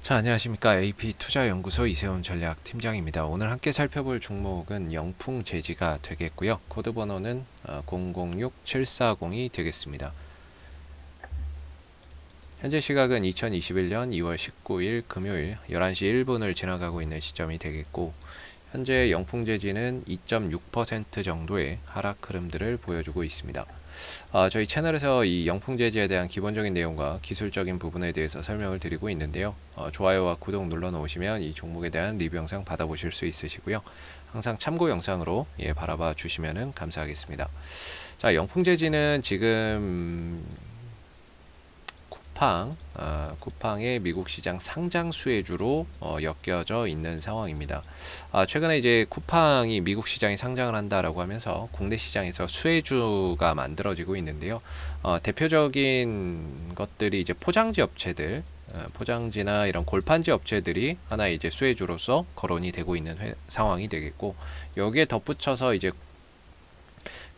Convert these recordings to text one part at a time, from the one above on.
자, 안녕하십니까. AP투자연구소 이세훈 전략팀장입니다. 오늘 함께 살펴볼 종목은 영풍재지가 되겠고요. 코드 번호는 006740이 되겠습니다. 현재 시각은 2021년 2월 19일 금요일 11시 1분을 지나가고 있는 시점이 되겠고, 현재 영풍재지는 2.6% 정도의 하락 흐름들을 보여주고 있습니다. 저희 채널에서 이 영풍재지에 대한 기본적인 내용과 기술적인 부분에 대해서 설명을 드리고 있는데요. 좋아요와 구독 눌러 놓으시면 이 종목에 대한 리뷰 영상 받아보실 수 있으시고요. 항상 참고 영상으로 바라봐 주시면 감사하겠습니다. 자, 영풍재지는 지금 쿠팡의 미국 시장 상장 수혜주로 엮여져 있는 상황입니다. 최근에 이제 쿠팡이 미국 시장에 상장을 한다라고 하면서 국내 시장에서 수혜주가 만들어지고 있는데요. 대표적인 것들이 이제 포장지 업체들, 포장지나 이런 골판지 업체들이 하나의 이제 수혜주로서 거론이 되고 있는 상황이 되겠고, 여기에 덧붙여서 이제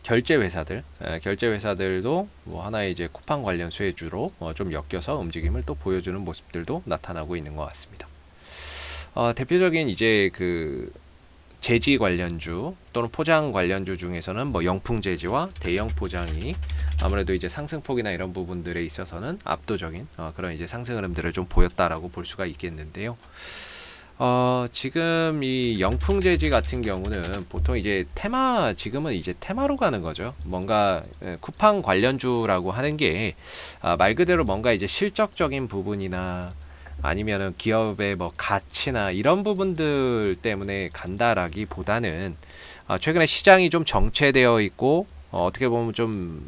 결제 회사들도 뭐 하나의 이제 쿠팡 관련 수혜주로 좀 엮여서 움직임을 또 보여주는 모습들도 나타나고 있는 것 같습니다. 대표적인 이제 그 재지 관련주 또는 포장 관련주 중에서는 뭐 영풍재지와 대형 포장이 아무래도 이제 상승폭이나 이런 부분들에 있어서는 압도적인 그런 이제 상승 흐름들을 좀 보였다라고 볼 수가 있겠는데요. 지금 이 영풍재지 같은 경우는 보통 이제 지금은 이제 테마로 가는 거죠. 뭔가 쿠팡 관련주라고 하는 게 말 그대로 뭔가 이제 실적적인 부분이나 아니면은 기업의 뭐 가치나 이런 부분들 때문에 간다라기보다는 최근에 시장이 좀 정체되어 있고 어떻게 보면 좀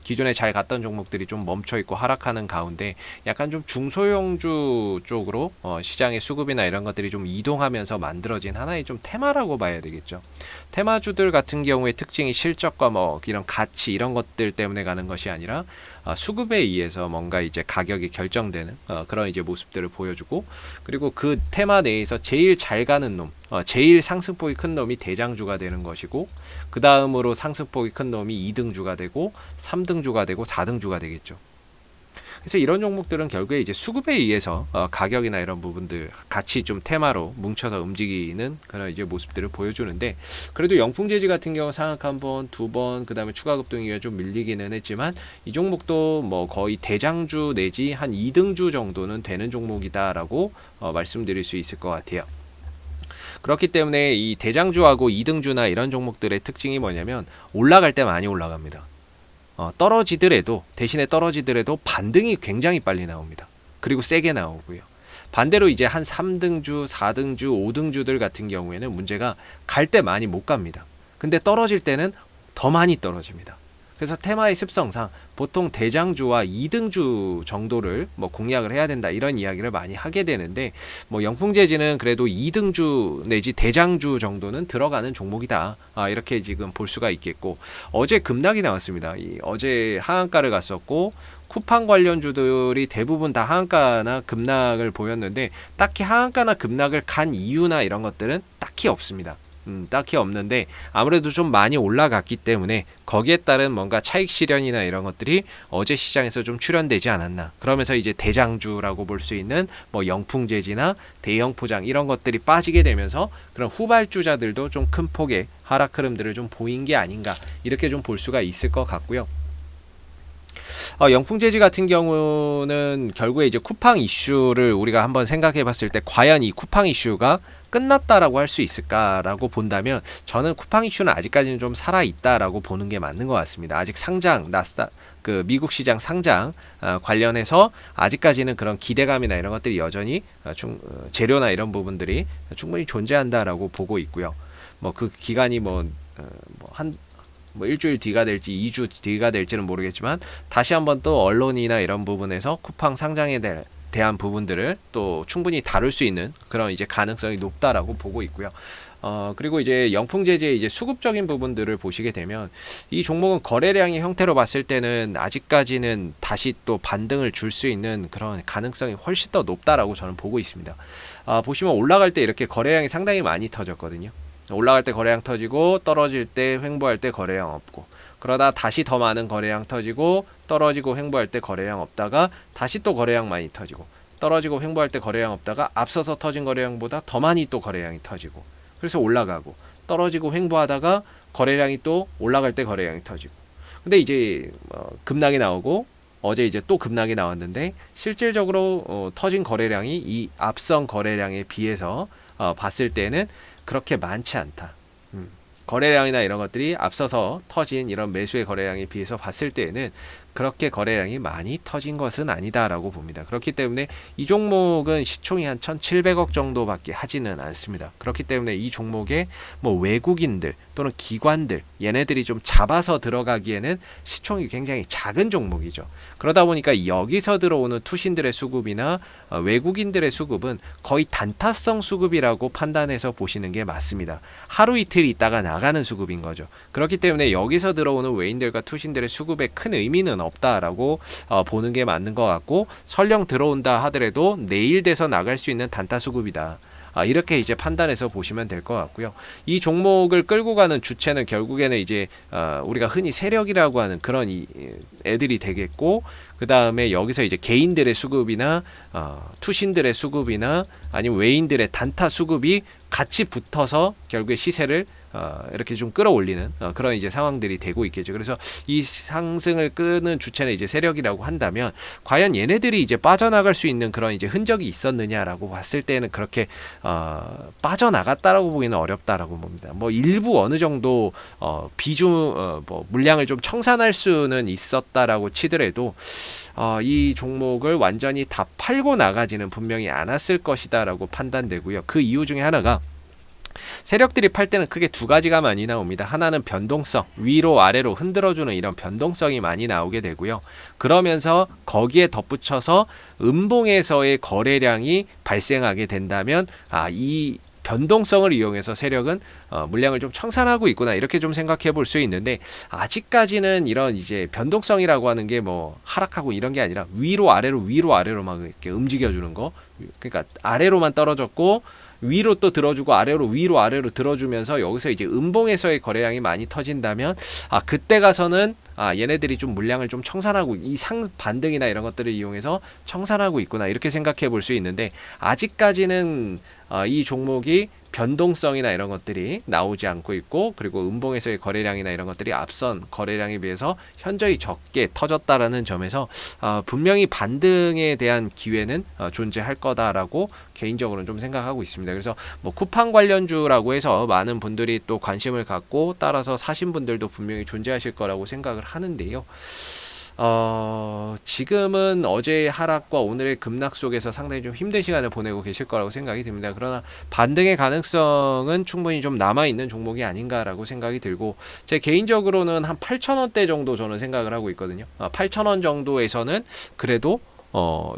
기존에 잘 갔던 종목들이 좀 멈춰 있고 하락하는 가운데 약간 좀 중소형주 쪽으로 시장의 수급이나 이런 것들이 좀 이동하면서 만들어진 하나의 좀 테마라고 봐야 되겠죠. 테마주들 같은 경우에 특징이 실적과 뭐 이런 가치 이런 것들 때문에 가는 것이 아니라 수급에 의해서 뭔가 이제 가격이 결정되는 그런 이제 모습들을 보여주고, 그리고 그 테마 내에서 제일 잘 가는 놈, 제일 상승폭이 큰 놈이 대장주가 되는 것이고, 그 다음으로 상승폭이 큰 놈이 2등주가 되고 3등주가 되고 4등주가 되겠죠. 그래서 이런 종목들은 결국에 이제 수급에 의해서 가격이나 이런 부분들 같이 좀 테마로 뭉쳐서 움직이는 그런 이제 모습들을 보여주는데, 그래도 영풍재지 같은 경우 상악 한 번, 두 번, 그 다음에 추가 급등 이후에 좀 밀리기는 했지만 이 종목도 뭐 거의 대장주 내지 한 2등주 정도는 되는 종목이다라고 말씀드릴 수 있을 것 같아요. 그렇기 때문에 이 대장주하고 2등주나 이런 종목들의 특징이 뭐냐면 올라갈 때 많이 올라갑니다. 대신에 떨어지더라도 반등이 굉장히 빨리 나옵니다. 그리고 세게 나오고요. 반대로 이제 한 3등주, 4등주, 5등주들 같은 경우에는 문제가 갈 때 많이 못 갑니다. 근데 떨어질 때는 더 많이 떨어집니다. 그래서 테마의 습성상 보통 대장주와 2등주 정도를 뭐 공략을 해야 된다 이런 이야기를 많이 하게 되는데, 뭐 영풍재지는 그래도 2등주 내지 대장주 정도는 들어가는 종목이다, 이렇게 지금 볼 수가 있겠고, 어제 급락이 나왔습니다. 어제 하한가를 갔었고 쿠팡 관련주들이 대부분 다 하한가나 급락을 보였는데, 딱히 하한가나 급락을 간 이유나 이런 것들은 딱히 없습니다. 딱히 없는데 아무래도 좀 많이 올라갔기 때문에 거기에 따른 뭔가 차익 실현이나 이런 것들이 어제 시장에서 좀 출현되지 않았나. 그러면서 이제 대장주라고 볼 수 있는 뭐 영풍재지나 대형 포장 이런 것들이 빠지게 되면서 그런 후발주자들도 좀 큰 폭의 하락 흐름들을 좀 보인 게 아닌가, 이렇게 좀 볼 수가 있을 것 같고요. 영풍재지 같은 경우는 결국에 이제 쿠팡 이슈를 우리가 한번 생각해 봤을 때 과연 이 쿠팡 이슈가 끝났다라고 할 수 있을까라고 본다면, 저는 쿠팡 이슈는 아직까지는 좀 살아있다라고 보는 게 맞는 것 같습니다. 아직 상장, 그 미국 시장 상장 관련해서 아직까지는 그런 기대감이나 이런 것들이 여전히 재료나 이런 부분들이 충분히 존재한다라고 보고 있고요. 뭐 그 기간이 뭐 일주일 뒤가 될지 2주 뒤가 될지는 모르겠지만 다시 한번 또 언론이나 이런 부분에서 쿠팡 상장에 대한 부분들을 또 충분히 다룰 수 있는 그런 이제 가능성이 높다라고 보고 있고요. 그리고 이제 영풍재지의 이제 수급적인 부분들을 보시게 되면 이 종목은 거래량의 형태로 봤을 때는 아직까지는 다시 또 반등을 줄 수 있는 그런 가능성이 훨씬 더 높다라고 저는 보고 있습니다. 보시면 올라갈 때 이렇게 거래량이 상당히 많이 터졌거든요. 올라갈 때 거래량 터지고 떨어질 때 횡보할 때 거래량 없고, 그러다 다시 더 많은 거래량 터지고 떨어지고 횡보할 때 거래량 없다가 다시 또 거래량 많이 터지고, 떨어지고 횡보할 때 거래량 없다가 앞서서 터진 거래량보다 더 많이 또 거래량이 터지고, 그래서 올라가고, 떨어지고 횡보하다가 거래량이 또 올라갈 때 거래량이 터지고. 근데 이제 급락이 나오고 어제 이제 또 급락이 나왔는데 실질적으로 터진 거래량이 이 앞선 거래량에 비해서 봤을 때는 그렇게 많지 않다. 거래량이나 이런 것들이 앞서서 터진 이런 매수의 거래량에 비해서 봤을 때에는 그렇게 거래량이 많이 터진 것은 아니다라고 봅니다. 그렇기 때문에 이 종목은 시총이 한 1,700억 정도밖에 하지는 않습니다. 그렇기 때문에 이 종목에 뭐 외국인들 또는 기관들 얘네들이 좀 잡아서 들어가기에는 시총이 굉장히 작은 종목이죠. 그러다 보니까 여기서 들어오는 투신들의 수급이나 외국인들의 수급은 거의 단타성 수급이라고 판단해서 보시는 게 맞습니다. 하루 이틀 있다가 나가는 수급인 거죠. 그렇기 때문에 여기서 들어오는 외인들과 투신들의 수급에 큰 의미는 없다라고 보는 게 맞는 것 같고, 설령 들어온다 하더라도 내일 돼서 나갈 수 있는 단타 수급이다. 이렇게 이제 판단해서 보시면 될 것 같고요. 이 종목을 끌고 가는 주체는 결국에는 이제 우리가 흔히 세력이라고 하는 그런 애들이 되겠고, 그 다음에 여기서 이제 개인들의 수급이나 투신들의 수급이나 아니면 외인들의 단타 수급이 같이 붙어서 결국에 시세를 이렇게 좀 끌어올리는 그런 이제 상황들이 되고 있겠죠. 그래서 이 상승을 끄는 주체는 이제 세력이라고 한다면, 과연 얘네들이 이제 빠져나갈 수 있는 그런 이제 흔적이 있었느냐라고 봤을 때는 그렇게 빠져나갔다라고 보기는 어렵다라고 봅니다. 뭐 일부 어느 정도 비중 뭐 물량을 좀 청산할 수는 있었다라고 치더라도 이 종목을 완전히 다 팔고 나가지는 분명히 않았을 것이다라고 판단되고요. 그 이유 중에 하나가, 세력들이 팔 때는 크게 두 가지가 많이 나옵니다. 하나는 변동성, 위로 아래로 흔들어주는 이런 변동성이 많이 나오게 되고요. 그러면서 거기에 덧붙여서 음봉에서의 거래량이 발생하게 된다면 이 변동성을 이용해서 세력은 물량을 좀 청산하고 있구나, 이렇게 좀 생각해 볼 수 있는데, 아직까지는 이런 이제 변동성이라고 하는 게 뭐 하락하고 이런 게 아니라 위로 아래로 막 이렇게 움직여 주는 거. 그러니까 아래로만 떨어졌고 위로 또 들어주고 위로 아래로 들어주면서 여기서 이제 음봉에서의 거래량이 많이 터진다면 그때 가서는 얘네들이 좀 물량을 좀 청산하고 이 상 반등이나 이런 것들을 이용해서 청산하고 있구나, 이렇게 생각해 볼 수 있는데, 아직까지는 이 종목이 변동성이나 이런 것들이 나오지 않고 있고, 그리고 음봉에서의 거래량이나 이런 것들이 앞선 거래량에 비해서 현저히 적게 터졌다라는 점에서 분명히 반등에 대한 기회는 존재할 거다라고 개인적으로는 좀 생각하고 있습니다. 그래서 뭐 쿠팡 관련주라고 해서 많은 분들이 또 관심을 갖고 따라서 사신 분들도 분명히 존재하실 거라고 생각을 하는데요. 지금은 어제의 하락과 오늘의 급락 속에서 상당히 좀 힘든 시간을 보내고 계실 거라고 생각이 듭니다. 그러나 반등의 가능성은 충분히 좀 남아있는 종목이 아닌가라고 생각이 들고, 제 개인적으로는 한 8,000원대 정도 저는 생각을 하고 있거든요. 8,000원 정도에서는 그래도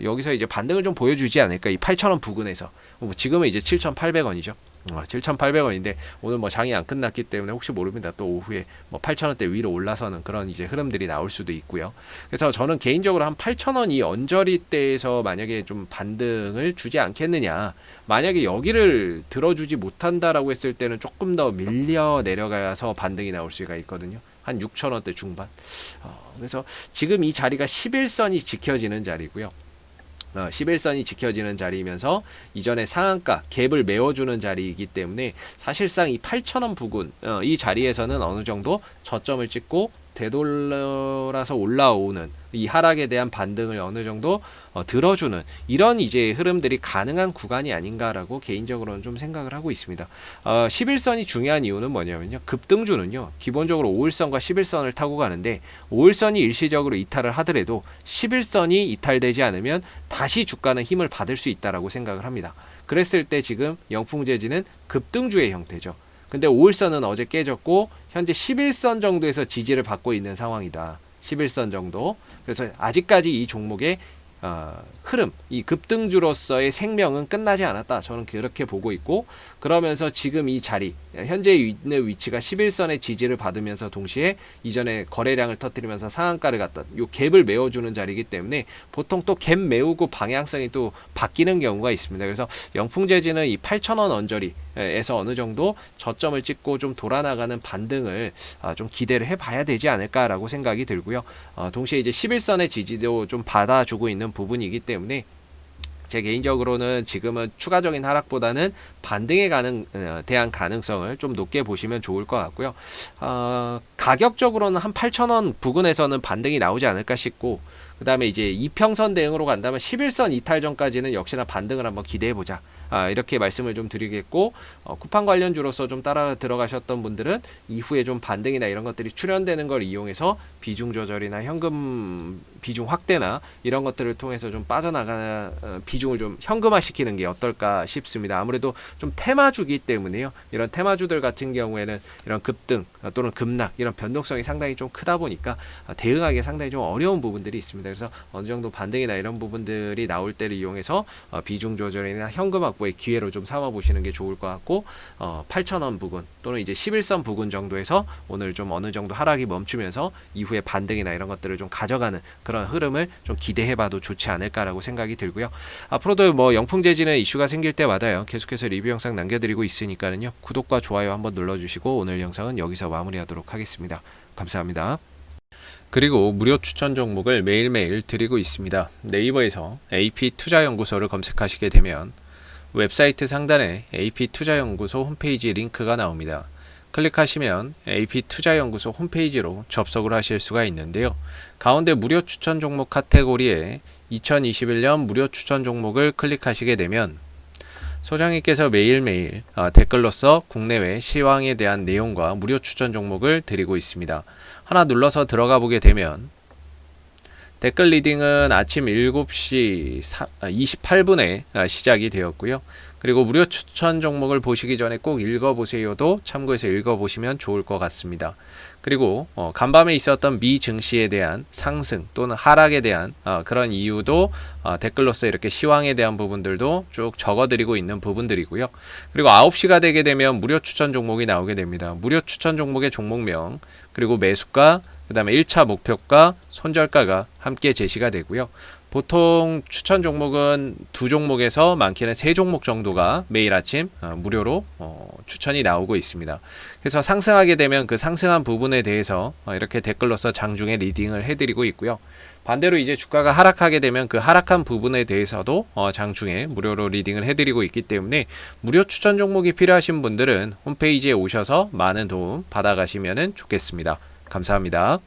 여기서 이제 반등을 좀 보여주지 않을까, 이 8,000원 부근에서. 지금은 이제 7,800원이죠. 7,800원인데 오늘 뭐 장이 안 끝났기 때문에 혹시 모릅니다. 또 오후에 뭐 8,000원대 위로 올라서는 그런 이제 흐름들이 나올 수도 있고요. 그래서 저는 개인적으로 한 8,000원 이 언저리대에서 만약에 좀 반등을 주지 않겠느냐, 만약에 여기를 들어주지 못한다라고 했을 때는 조금 더 밀려 내려가서 반등이 나올 수가 있거든요. 한 6,000원대 중반. 그래서 지금 이 자리가 11선이 지켜지는 자리고요. 11선이 지켜지는 자리이면서 이전에 상한가 갭을 메워주는 자리이기 때문에 사실상 이 8,000원 부근 이 자리에서는 어느 정도 저점을 찍고 되돌아서 올라오는 이 하락에 대한 반등을 어느 정도 들어주는 이런 이제 흐름들이 가능한 구간이 아닌가라고 개인적으로는 좀 생각을 하고 있습니다. 11선이 중요한 이유는 뭐냐면요, 급등주는요 기본적으로 5일선과 11선을 타고 가는데, 5일선이 일시적으로 이탈을 하더라도 11선이 이탈되지 않으면 다시 주가는 힘을 받을 수 있다라고 생각을 합니다. 그랬을 때 지금 영풍재지는 급등주의 형태죠. 근데 5일선은 어제 깨졌고 현재 11선 정도에서 지지를 받고 있는 상황이다. 11선 정도. 그래서 아직까지 이 종목의 흐름, 이 급등주로서의 생명은 끝나지 않았다. 저는 그렇게 보고 있고, 그러면서 지금 이 자리, 현재 있는 위치가 11선의 지지를 받으면서 동시에 이전에 거래량을 터뜨리면서 상한가를 갔던 요 갭을 메워주는 자리이기 때문에 보통 또 갭 메우고 방향성이 또 바뀌는 경우가 있습니다. 그래서 영풍재지는 이 8,000원 언저리에서 어느 정도 저점을 찍고 좀 돌아나가는 반등을 좀 기대를 해봐야 되지 않을까라고 생각이 들고요. 동시에 이제 11선의 지지도 좀 받아주고 있는 부분이기 때문에 제 개인적으로는 지금은 추가적인 하락보다는 반등에 대한 가능성을 좀 높게 보시면 좋을 것 같고요. 가격적으로는 한 8,000원 부근에서는 반등이 나오지 않을까 싶고, 그 다음에 이제 이평선 대응으로 간다면 11선 이탈 전까지는 역시나 반등을 한번 기대해보자. 이렇게 말씀을 좀 드리겠고, 쿠팡 관련주로서 좀 따라 들어가셨던 분들은 이후에 좀 반등이나 이런 것들이 출현되는 걸 이용해서 비중 조절이나 현금 비중 확대나 이런 것들을 통해서 좀 빠져나가는 비중을 좀 현금화시키는 게 어떨까 싶습니다. 아무래도 좀 테마주기 때문에요. 이런 테마주들 같은 경우에는 이런 급등 또는 급락 이런 변동성이 상당히 좀 크다 보니까 대응하기 상당히 좀 어려운 부분들이 있습니다. 그래서 어느 정도 반등이나 이런 부분들이 나올 때를 이용해서 비중 조절이나 현금 확보의 기회로 좀 삼아 보시는 게 좋을 것 같고, 8,000원 부근 또는 이제 11선 부근 정도에서 오늘 좀 어느 정도 하락이 멈추면서 이후에 반등이나 이런 것들을 좀 가져가는 그런 흐름을 좀 기대해봐도 좋지 않을까라고 생각이 들고요. 앞으로도 뭐 영풍 재지는 이슈가 생길 때마다요 계속해서 리뷰 영상 남겨드리고 있으니까는요, 구독과 좋아요 한번 눌러주시고 오늘 영상은 여기서 마무리하도록 하겠습니다. 감사합니다. 그리고 무료 추천 종목을 매일매일 드리고 있습니다. 네이버에서 AP투자연구소를 검색하시게 되면 웹사이트 상단에 AP투자연구소 홈페이지 링크가 나옵니다. 클릭하시면 AP투자연구소 홈페이지로 접속을 하실 수가 있는데요. 가운데 무료 추천 종목 카테고리에 2021년 무료 추천 종목을 클릭하시게 되면 소장님께서 매일매일 댓글로서 국내외 시황에 대한 내용과 무료 추천 종목을 드리고 있습니다. 하나 눌러서 들어가 보게 되면 댓글 리딩은 아침 7시 28분에 시작이 되었고요. 그리고 무료 추천 종목을 보시기 전에 꼭 읽어보세요도 참고해서 읽어보시면 좋을 것 같습니다. 그리고 간밤에 있었던 미 증시에 대한 상승 또는 하락에 대한 그런 이유도 댓글로서 이렇게 시황에 대한 부분들도 쭉 적어드리고 있는 부분들이고요. 그리고 9시가 되게 되면 무료 추천 종목이 나오게 됩니다. 무료 추천 종목의 종목명, 그리고 매수가, 그 다음에 1차 목표가, 손절가가 함께 제시가 되고요. 보통 추천 종목은 2종목에서 많게는 3종목 정도가 매일 아침 무료로 추천이 나오고 있습니다. 그래서 상승하게 되면 그 상승한 부분에 대해서 이렇게 댓글로서 장중에 리딩을 해드리고 있고요. 반대로 이제 주가가 하락하게 되면 그 하락한 부분에 대해서도 장중에 무료로 리딩을 해드리고 있기 때문에 무료 추천 종목이 필요하신 분들은 홈페이지에 오셔서 많은 도움 받아가시면 좋겠습니다. 감사합니다.